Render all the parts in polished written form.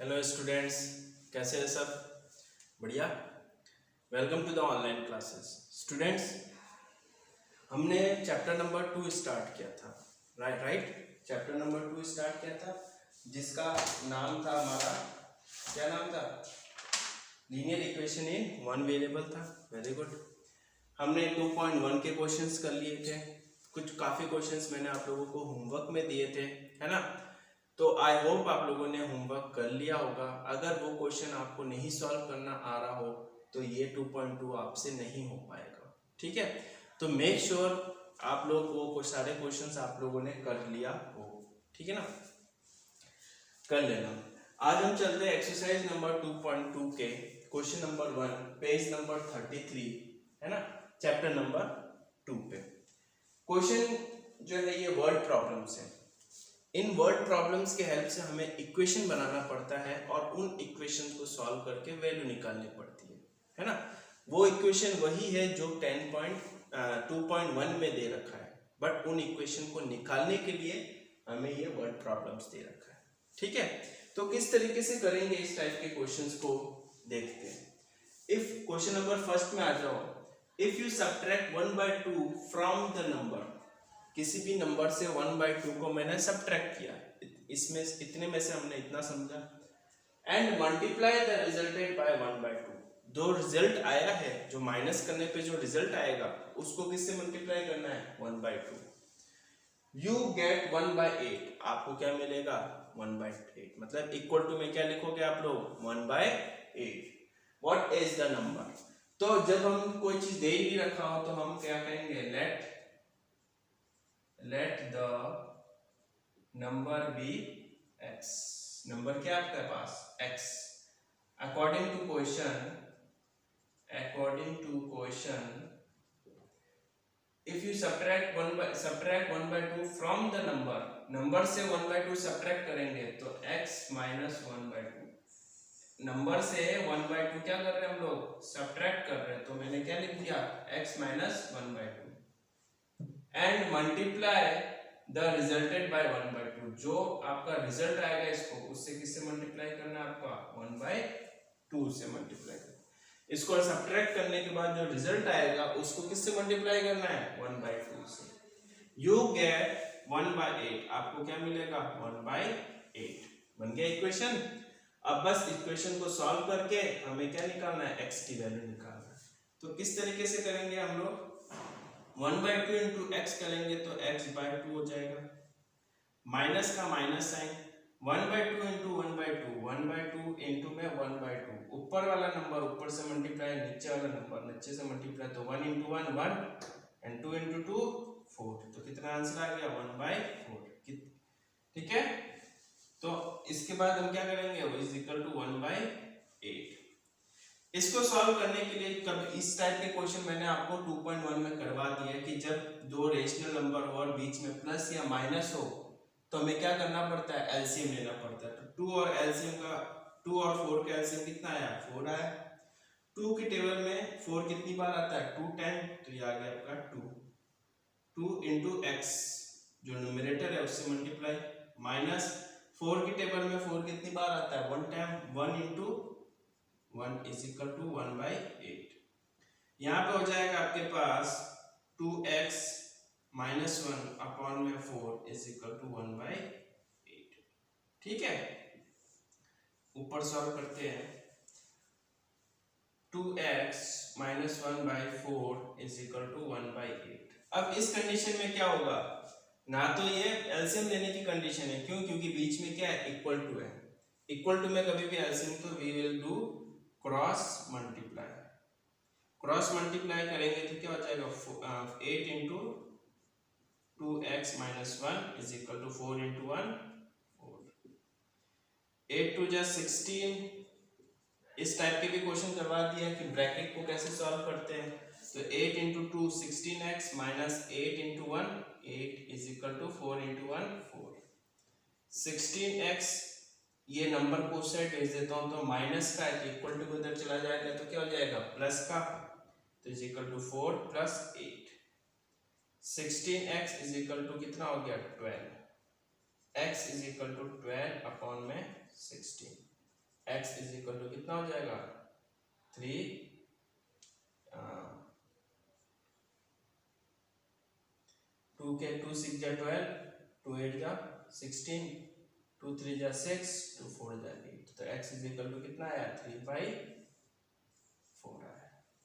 Hello students, कैसे हैं सब? बढ़िया। Welcome to the online classes. Students, हमने चैप्टर नंबर 2 स्टार्ट किया था। राइट। चैप्टर नंबर 2 स्टार्ट किया था जिसका नाम था हमारा, क्या नाम था? Linear equation in one variable था। Very good. हमने 2.1 के क्वेश्चंस कर लिए थे। कुछ काफ़ी क्वेश्चंस मैंने आप लोगों को होमवर्क में दिए थे, है ना? तो आई होप आप लोगों ने होमवर्क कर लिया होगा। अगर वो क्वेश्चन आपको नहीं सॉल्व करना आ रहा हो तो ये 2.2 आपसे नहीं हो पाएगा। ठीक है, तो मेक श्योर आप लोग वो सारे क्वेश्चंस आप लोगों ने कर लिया हो। ठीक है ना, कर लेना। आज हम चलते हैं एक्सरसाइज नंबर 2.2 के क्वेश्चन नंबर 1, पेज नंबर 33, है ना, चैप्टर नंबर 2 पे। क्वेश्चन जो है ये वर्ड प्रॉब्लम्स है। इन वर्ड प्रॉब्लम्स के हेल्प से हमें इक्वेशन बनाना पड़ता है और उन इक्वेशन को सॉल्व करके वैल्यू निकालनी पड़ती है ना? वो इक्वेशन वही है जो 2.1 में दे रखा है, बट उन इक्वेशन को निकालने के लिए हमें ये वर्ड प्रॉब्लम्स दे रखा है। ठीक है, तो किस तरीके से करेंगे इस टाइप के क्वेश्चंस को देखते हैं। इफ क्वेश्चन नंबर फर्स्ट में आ जाओ, if you subtract 1/2 from the number, किसी भी नंबर से 1/2 को मैंने सब्ट्रैक्ट किया, इसमें इतने में से हमने इतना समझा, and multiply the resulted by 1/2। जो रिजल्ट आया है, जो माइनस करने पे जो रिजल्ट आएगा उसको किससे मल्टीप्लाई करना है? 1/2। You get 1/8। आपको क्या मिलेगा? 1/8। मतलब इक्वल टू में क्या लिखोगे आप लोग? 1/8। What is the number? तो जब हम कोई चीज दे ही रखा हो तो हम क्या कहेंगे? Let the number be x। Number क्या आपके पास? x। According to question, if you subtract 1/2 from the number से 1/2 सब्ट्रैक्ट करेंगे तो x माइनस 1/2। नंबर से 1/2 क्या कर रहे हैं हम लोग? सब्ट्रैक्ट कर रहे हैं, तो मैंने क्या लिख दिया? x minus 1/2 and multiply the resulted by 1/2। जो आपका रिजल्ट आएगा इसको उससे किससे मल्टीप्लाई करना है? आपका 1/2 से मल्टीप्लाई करना। इसको सब्ट्रैक्ट करने के बाद जो रिजल्ट आएगा उसको किससे मल्टीप्लाई करना है? 1/2 से। You get 1/8। आपको क्या मिलेगा? 1/8। बन गया इक्वेशन। अब बस इक्वेशन को सॉल्व करके हमें क्या निकालना है? x की वैल्यू निकालना है। तो किस तरीके से करेंगे हम लोग? 1/2 इंटू एक्स करेंगे तो x/2 हो जाएगा, माइनस का माइनस साइन, 1/2 इंटू 1/2, 1/2 इंटू में 1/2। ऊपर वाला नंबर ऊपर से मल्टीप्लाई, नीचे वाला नंबर नीचे से मल्टीप्लाई, तो 1 इंटू 1 1 एंड 2 इंटू 2 4। तो कितना आंसर आ गया? 1/4। ठीक है, तो इसके बाद हम क्या करेंगे? वो इज इक्वल टू 1/8। इसको सॉल्व करने के लिए कब इस टाइप के क्वेश्चन मैंने आपको 2.1 में करवा दिया कि जब दो रेशनल नंबर हो और बीच में प्लस या माइनस हो तो हमें क्या करना पड़ता है? एलसीएम लेना पड़ता है। तो 2 और एलसीएम का 2 और 4 का एलसीएम कितना आया? 4 आया। 2 के टेबल में 4 कितनी बार आता है? 2 10, तो ये आ गया आपका 2 इंटू एक्स, जो न्यूमरेटर है उससे मल्टीप्लाई, माइनस 4 के टेबल में 4 कितनी बार आता है? 1 time, 1 into 1 is equal to 1/8। यहाँ पे हो जाएगा आपके पास 2x माइनस 1 अपॉन में 4 इज इक्वल टू 1/8। ठीक है, ऊपर सॉल्व करते हैं। 2x minus 1/4 is equal to 1/8। अब इस कंडीशन में क्या होगा? ना तो ये एलसीएम लेने की कंडीशन है, क्यों? क्योंकि बीच में क्या है? इक्वल टू है। इक्वल टू में कभी भी एलसीएम तो we will do cross multiply. Cross multiply करेंगे तो क्या हो जाएगा? 8 into 2x minus 1 is equal to 4 into 1 4। 8 2 जा 16। इस टाइप के भी क्वेश्चन करवा दिया कि ब्रैकेट को कैसे सॉल्व करते हैं। तो 8 into 2 16x minus 8 into 1 8 is equal to 4 into 1 4। 16x, ये नंबर को उस साइड भेज देता हूं तो माइनस का है तो इक्वल टू उधर चला जाएगा तो क्या हो जाएगा? प्लस का, तो is equal to 4 plus 8। 16x is equal to कितना हो गया? 12। x is equal to 12 upon में 16। x इज इक्वल टू कितना हो जाएगा 3 2 के 2 6 जा 12 2 8 जा 16 2 3 जा 6 2 4 जा 8 तो x इज इक्वल टू कितना आया 3/4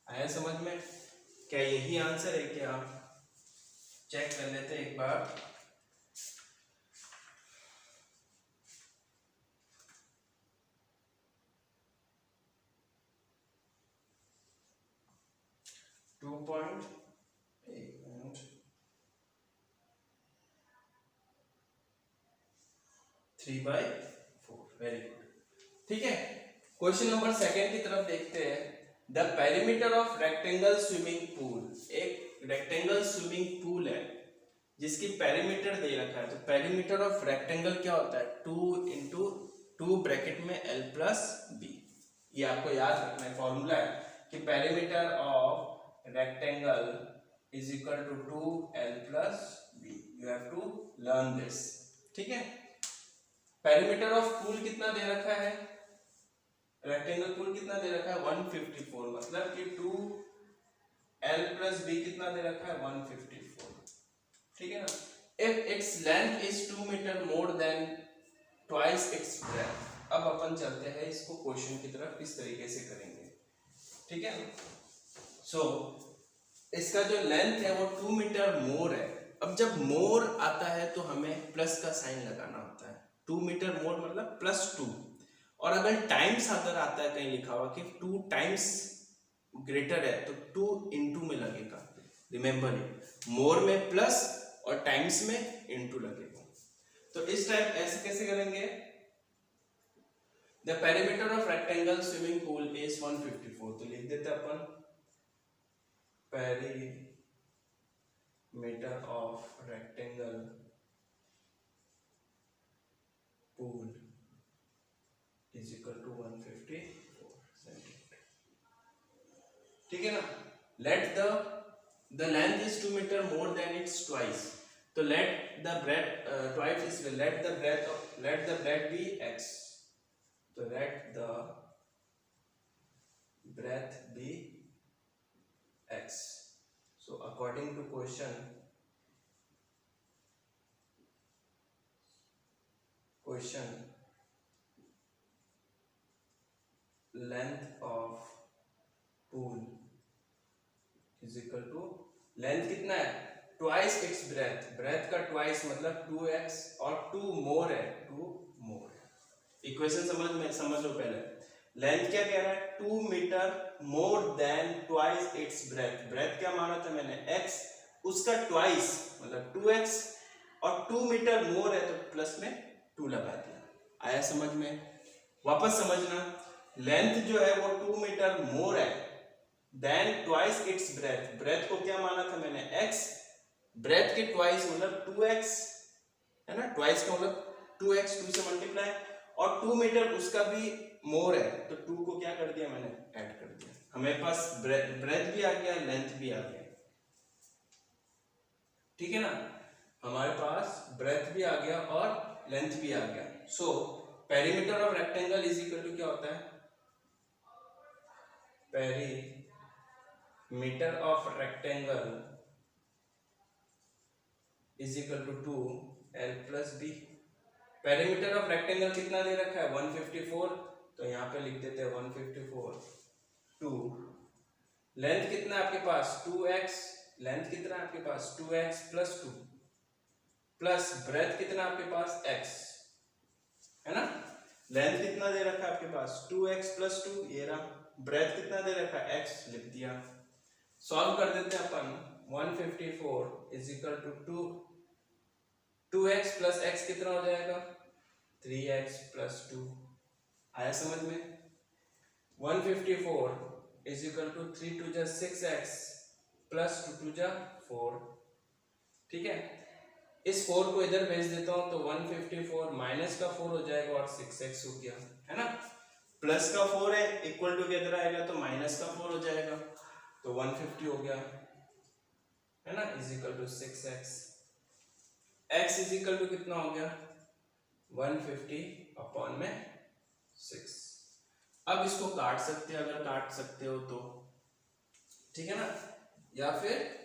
आया समझ में। क्या यही आंसर है क्या चेक कर लेते हैं एक बार। Two point 3/4 very good. ठीक है क्वेश्चन नंबर सेकंड की तरफ देखते हैं। The perimeter of rectangle swimming pool. एक रेक्टेंगल स्विमिंग पूल है जिसकी पेरीमीटर दे रखा है। तो पेरीमीटर ऑफ रेक्टेंगल क्या होता है 2 इंटू 2 ब्रैकेट में l प्लस बी। ये आपको याद रखना है फॉर्मूला है कि perimeter of rectangle is equal to 2l plus B. You have to learn this. ठीक है पेरीमीटर ऑफ पूल कितना दे रखा है रेक्टेंगल पूल कितना दे रखा है 154 मतलब कि 2l प्लस बी कितना दे रखा है 154। ठीक है ना। If its length is 2 metre more than twice its breadth. अब अपन चलते हैं इसको क्वेश्चन की तरफ किस तरीके से करेंगे। ठीक है सो इसका जो लेंथ है वो 2 मीटर मोर है। अब जब मोर आता है तो हमें प्लस का साइन लगाना होता है। 2 मीटर मोर मतलब +2 और अगर टाइम्स अगर आता है कहीं लिखा हुआ कि 2 टाइम्स ग्रेटर है तो 2 इंटू में लगेगा। रिमेंबर इट मोर में प्लस और टाइम्स में इंटू लगेगा। तो इस टाइप ऐसे कैसे करेंगे। The perimeter of rectangle swimming pool is 154 तो लिख देते अपन perimeter of rectangle pool is equal to 154 centimeter। ठीक है ना। let the length is 2 meter more than its twice तो let the breadth twice is let the breadth be x तो let the breadth be x। So according to question length of pool is equal to length कितना है twice its breadth. Breath का twice मतलब 2x और 2 मोर है 2 मोर। Equation समझ लो पहले। Length क्या कह रहा है 2 metre more than twice its breadth. Breadth क्या माना था मैंने x उसका ट्वाइस मतलब 2x और 2 मीटर मोर है तो प्लस में 2 लगा दिया। आया समझ में। वापस समझना लेंथ जो है वो 2 मीटर मोर है than twice its breadth. Breadth को क्या माना था मैंने x ब्रेथ के ट्वाइस मतलब 2x है ना। ट्वाइस का मतलब 2x 2 से मल्टीप्लाई और 2 मीटर उसका भी मोर है तो 2 को क्या कर दिया मैंने ऐड कर दिया। हमारे पास ब्रेथ भी आ गया लेंथ भी आ गया। ठीक है ना हमारे पास ब्रेथ भी आ गया और लेंथ भी आ गया। So perimeter of rectangle is equal to क्या होता है perimeter of rectangle is equal to 2l plus B. Perimeter of rectangle कितना दे रखा है 154 तो यहाँ पे लिख देते हैं 154 2 लेंथ कितना है आपके पास 2x लेंथ कितना है आपके पास 2x प्लस 2 प्लस ब्रेथ कितना आपके पास x है ना। लेंथ कितना दे रखा है आपके पास 2x प्लस 2 ये रहा। ब्रेथ कितना दे रखा है x लिख दिया। सॉल्व कर देते हैं अपन 154 is equal to 2x plus x कितना हो जाएगा 3x प्लस 2। आया समझ में। 154 इज इक्वल टू 3 2 जा 6x प्लस 2 2 जा 4। ठीक है इस 4 को इधर भेज देता हूं तो 154 माइनस का 4 हो जाएगा और 6x हो गया है ना। प्लस का 4 है इक्वल टू के इधर आएगा तो माइनस का 4 हो जाएगा तो 150 हो गया है ना is equal to 6x। x is equal to कितना हो गया 150 अपॉन में 6। अब इसको काट सकते हैं, अगर काट सकते हो तो, ठीक है ना, या फिर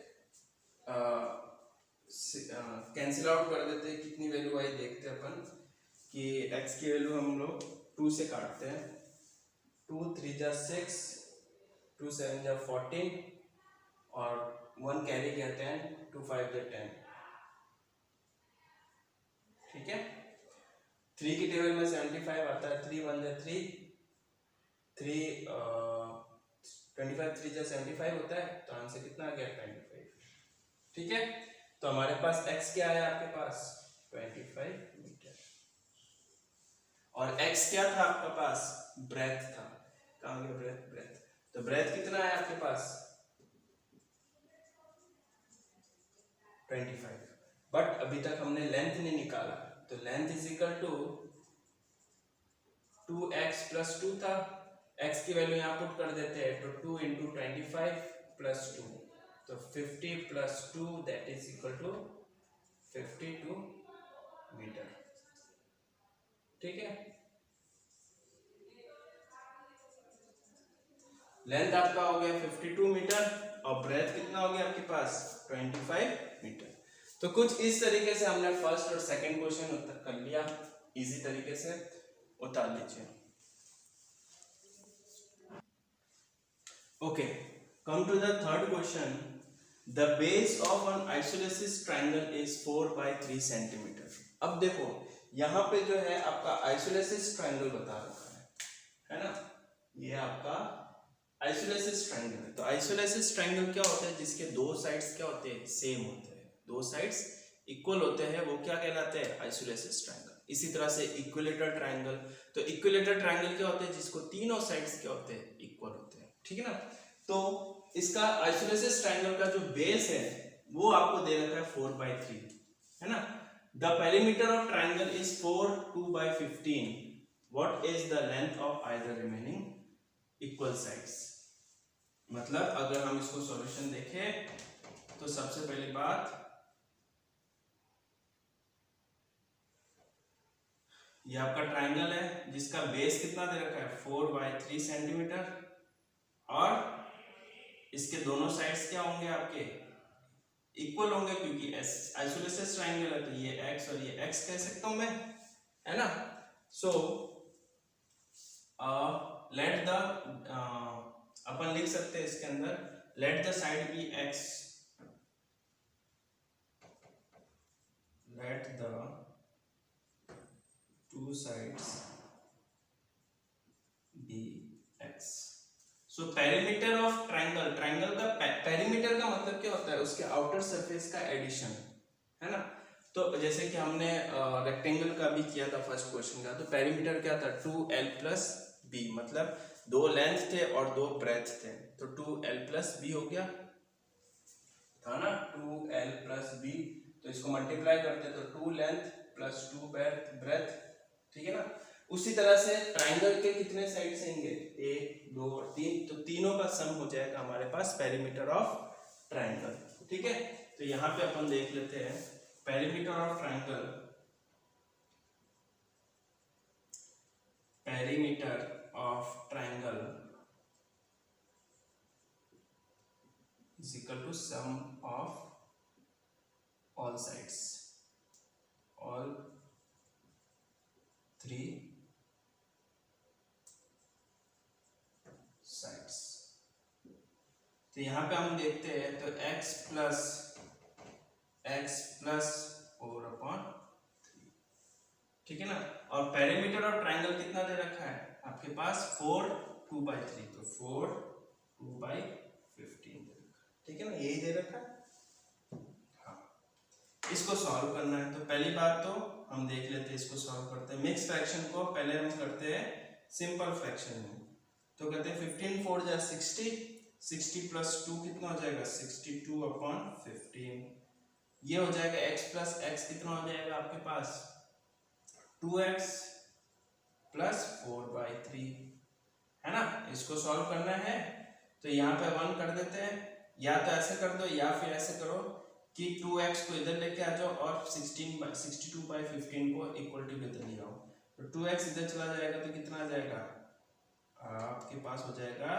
कैंसिल आउट कर देते हैं। कितनी वैल्यू आई देखते हैं अपन कि x की वैल्यू हम लोग 2 से काटते हैं। 2 3 जा 6, 2 7 जा 14 और 1 कैरी गया 10, 2 5 जा 10, ठीक है। 3 की टेबल में 75 आता है, 3 1 जा 3, 25 3 जा 75 होता है, तो आंसर कितना आ गया 25, ठीक है। तो हमारे पास x क्या है आपके पास 25 मीटर, और x क्या था आपका पास ब्रेथ था, कहाँ गया ब्रेथ, ब्रेथ, तो ब्रेथ कितना है आपके पास 25, बट अभी तक हमने लेंथ नहीं निकाला, तो length is equal to 2x plus 2 था, x की वैल्यू यहाँ पुट कर देते हैं, तो 2 इंटू 25 प्लस 2, तो 50 plus 2 that is equal to 52 metre, ठीक है। लेंथ आपका हो गया 52 मीटर और ब्रेथ कितना हो गया आपके पास 25 मीटर। तो कुछ इस तरीके से हमने फर्स्ट और सेकंड क्वेश्चन कर लिया, इजी तरीके से उतार लीजिए। Okay, come to the third question. The base of an isosceles triangle is 4 by 3 centimetre. अब देखो यहाँ पे जो है आपका आइसोलेसिस ट्रायंगल बता रखा है ना, ये आपका आइसोलेसिस ट्रायंगल है। तो आइसोलेसिस ट्रायंगल क्या होता है, जिसके दो साइड्स क्या होते हैं सेम होते हैं, दो साइड्स इक्वल होते हैं, वो क्या कहलाते हैं आइसोलेसिस ट्रायंगल। इसी तरह से इक्विलेटरल ट्रायंगल, तो इक्विलेटरल ट्रायंगल क्या होते हैं, जिसको तीनों साइड्स क्या होते हैं इक्वल होते हैं, ठीक है ना। तो इसका आइसोलेसिस ट्रायंगल का जो बेस है वो आपको दे रखा है 4 by 3, है ना। The perimeter of triangle is 4 2 by 15, what is the length of either remaining equal sides. मतलब अगर हम इसको सॉल्यूशन देखें तो सबसे पहली बात, ये आपका ट्रायंगल है जिसका बेस कितना दे रखा है 4 by 3 सेंटीमीटर, और इसके दोनों साइड्स क्या होंगे आपके इक्वल होंगे, क्योंकि आइसोलेसिस ट्रायंगल है, तो ये x और ये x कह सकता हूं मैं, है ना। सो लेट द अपन लिख सकते हैं इसके अंदर, let the side be x, let the two sides be x। So perimeter of triangle, triangle का पेरीमीटर का मतलब क्या होता है, उसके आउटर सरफेस का एडिशन, है ना। तो जैसे कि हमने रेक्टेंगल का भी किया था फर्स्ट क्वेश्चन का, तो पेरीमीटर क्या था 2l प्लस बी, मतलब दो लेंथ थे और दो ब्रेथ थे, तो 2l प्लस बी हो गया था ना, 2l प्लस बी, तो इसको मल्टीप्लाई करते तो 2 लेंथ प्लस 2 ब्रेथ, ठीक है ना। उसी तरह से ट्रायंगल के कितने साइड्स आएंगे 1 2 और 3, तो तीनों का सम हो जाएगा हमारे पास पेरीमीटर ऑफ ट्रायंगल, ठीक है। तो यहाँ पे अपन देख लेते हैं perimeter of triangle, perimeter of triangle is equal to sum of all sides, all three sides। तो यहाँ पे हम देखते हैं तो x प्लस 4/3, ठीक है ना। और पेरीमीटर ऑफ ट्रायंगल कितना दे रखा है आपके पास 4 2 by 3, तो 4 2 by 15, ठीक है ना, यही दे रखा है। हाँ, इसको सॉल्व करना है, तो पहली बात तो हम देख लेते हैं, इसको सॉल्व करते हैं। मिक्स फ्रैक्शन को पहले हम करते हैं सिंपल फ्रैक्शन में, तो कहते हैं 15 4 जा 60, 60 प्लस 2 कितना हो जाएगा 62/15, ये हो जाएगा x प्लस x कितना हो जाएगा आपके पास 2x प्लस 4/3, है ना। इसको सॉल्व करना है तो यहाँ पे 1 कर देते हैं, या तो ऐसे कर दो या फिर ऐसे करो कि 2x को इधर लेके आ जाओ और 62/15 को इक्वलिटी पे इधर ले आओ, तो 2x इधर चला जाएगा तो कितना आ जाएगा आपके पास हो जाएगा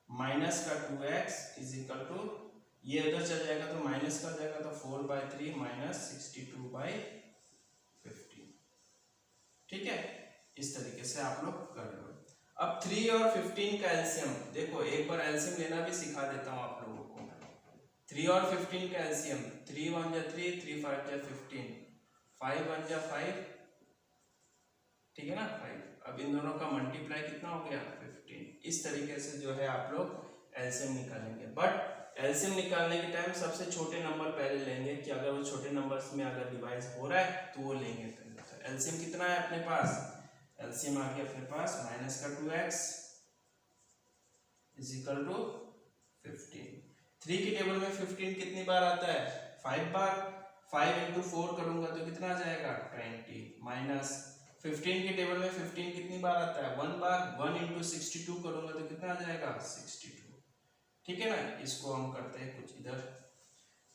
माइनस का 2x इज इक्वल टू, ये उधर चल जाएगा तो माइनस का हो जाएगा, तो 4/3 माइनस 62/15। ठीक है, इस तरीके से आप लोग कर लो। अब 3 और 15 का एलसीएम देखो, एक बार एलसीएम लेना भी सिखा देता हूँ आप लोगों को। 3 और 15 का एलसीएम, 3 1 जा 3, 3 5 जा 15, 5 1 जा 5, ठीक है ना 5। अब इन दोनों का मल्टीप्लाई कितना हो गया 15। इस तरीके से जो है आप लोग एलसीएम निकालेंगे। बट एलसीएम निकालने के टाइम सबसे छोटे नंबर पहले लेंगे, कि अगर वो छोटे नंबर्स में अगर डिवाइड हो रहा है तो वो लेंगे। एलसीएम कितना है अपने पास, एलसीएम आ गया अपने पास माइनस का 2x इज इक्वल टू 15। 3 की टेबल में 15 कितनी बार आता है 5 बार, 5 इंटू 4 करूंगा तो कितना आ जाएगा 20, माइनस 15 की टेबल में 15 कितनी बार आता है 1 बार, 1 इंटू 62 करूंगा तो कितना आ जाएगा 62। ठीक है ना, इसको हम करते हैं कुछ इधर,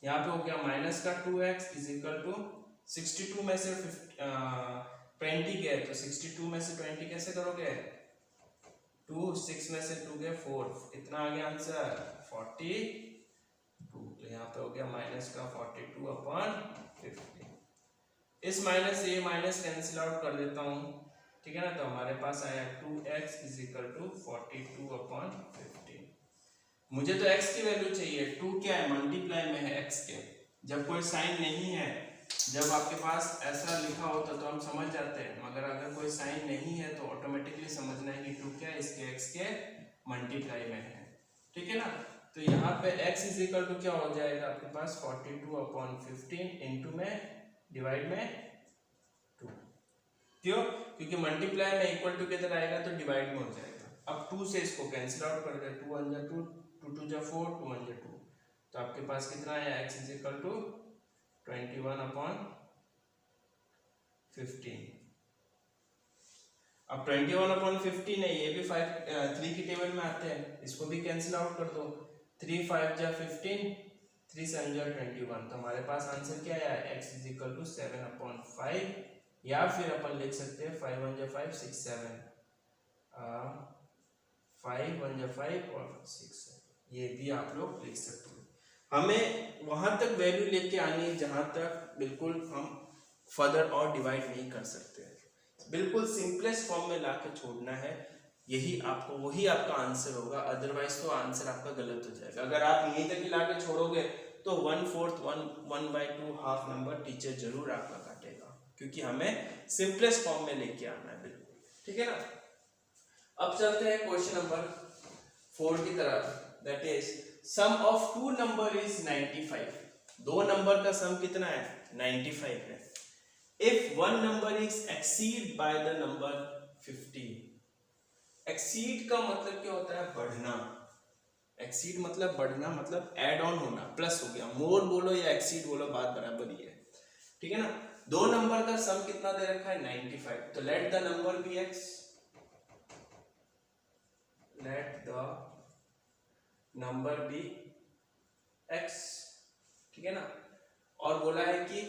यहाँ पे हो गया माइनस का 2x इज इक्वल टू 62 में से 20 गए तो 62 में से 20 कैसे करोगे 2, 6 में से 2 गए 4, इतना आ गया आंसर 42। तो यहाँ पे हो गया माइनस का 42/15। इस माइनस से ये माइनस कैंसिल आउट कर देता हूँ, ठीक है ना। तो हमारे पास आया 2x इज इक्वल टू 42/15। मुझे तो x की वैल्यू चाहिए, 2 क्या है मल्टीप्लाई में है x के। जब कोई साइन नहीं है, जब आपके पास ऐसा लिखा होता तो हम समझ जाते हैं, मगर अगर कोई साइन नहीं है तो ऑटोमेटिकली समझना है कि 2 क्या है इसके x के मल्टीप्लाई में है, ठीक है ना। तो यहाँ पे x इज इक्वल टू क्या हो जाएगा आपके पास 42/15 इंटू में डिवाइड में 2, क्यों, क्योंकि मल्टीप्लाई में इक्वल टू किधर आएगा तो डिवाइड में हो जाएगा। अब 2 से इसको कैंसिल आउट कर दे, 2 1 जा 2, 2 2 जा 4, 2 1 जा 2, तो आपके पास कितना आया x इज इक्वल टू 21/15। अब 21/15 है, ये भी 3 की टेबल में आते हैं, इसको भी कैंसिल आउट कर दो, 3 5 जा 15, 3 7 जा 21, तो हमारे पास आंसर क्या आया x इज इक्वल टू 7/5, या फिर अपन लिख सकते हैं 5 1 जा 5 6 7, 5 1 जा 5 और 6 7, ये भी आप लोग लिख सकते हैं। हमें वहां तक वैल्यू लेके आनी है जहां तक बिल्कुल हम फर्दर और डिवाइड नहीं कर सकते, बिल्कुल सिंपलेस्ट फॉर्म में लाके छोड़ना है, यही आपको वही आपका आंसर होगा। अदरवाइज तो आंसर आपका गलत हो जाएगा। अगर आप यहीं तक ही लाके छोड़ोगे तो 1/4 1/2 हाफ नंबर टीचर जरूर आपका काटेगा, क्योंकि हमें सिंपलेस्ट फॉर्म में लेके आना है बिल्कुल, ठीक है ना। अब चलते हैं क्वेश्चन नंबर 4 की तरफ, that is sum of 2 number is 95। दो नंबर का सम कितना है 95 है। If one number is exceed by the number 50। Exceed का मतलब क्या होता है बढ़ना, एक्सीड मतलब बढ़ना, मतलब ऐड ऑन होना, प्लस हो गया, मोर बोलो या एक्सीड बोलो बात बराबर ही है, ठीक है ना। दो नंबर का सम कितना दे रखा है 95, तो let the number be x, let the number be x, ठीक है ना। और बोला है कि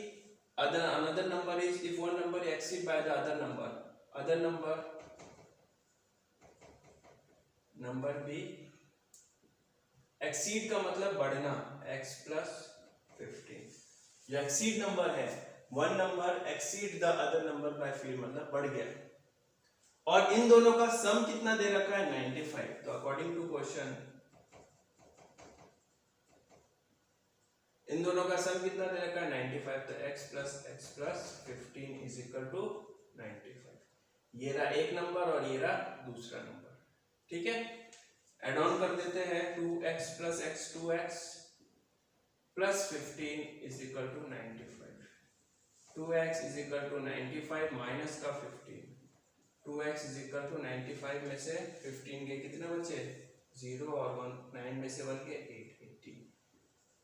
another number is if one number exceed by the other number b, exceed का मतलब बढ़ना, x plus 15, जो exceed नंबर है one number exceed the other number by 5 मतलब बढ़ गया, और इन दोनों का सम कितना दे रखा है 95। तो अकॉर्डिंग टू क्वेश्चन इन दोनों का सम कितना दे रखा है 95, तो x plus 15 is equal to 95। ये रहा एक नंबर और ये रहा दूसरा नंबर, ठीक है। एड ऑन कर देते हैं 2x plus x 2x plus 15 is equal to 95। 2x is equal to 95 minus का 15, 2x इज इक्वल टू 95 में से 15 के कितने बचे 0 और 1 9 में से 1 के 8, 80।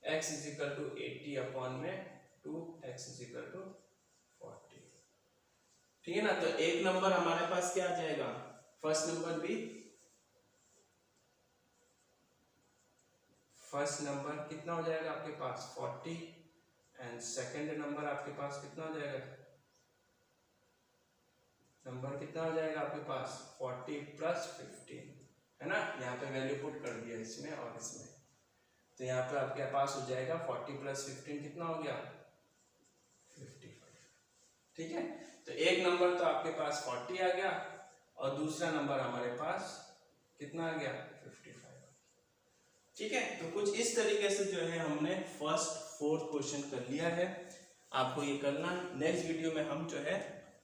x is equal to 80 upon में 2x इज इक्वल टू 40, ठीक है ना। तो एक नंबर हमारे पास क्या आ जाएगा, फर्स्ट नंबर भी, फर्स्ट नंबर कितना हो जाएगा आपके पास 40, एंड सेकंड नंबर आपके पास कितना हो जाएगा नंबर कितना हो जाएगा आपके पास 40 प्लस 15, है ना। यहाँ पे वैल्यू पुट कर दिया इसमें और इसमें, तो यहाँ पे आपके पास हो जाएगा 40 प्लस 15 कितना हो गया 55। ठीक है, तो एक नंबर तो आपके पास 40 आ गया और दूसरा नंबर हमारे पास कितना आ गया 55। ठीक है, तो कुछ इस तरीके से जो है हमने फर्स्ट फोर्थ क्वेश्चन कर लिया है। आपको ये करना, नेक्स्ट वीडियो में हम जो है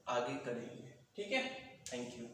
आगे करेंगे। ठीक है, थैंक यू।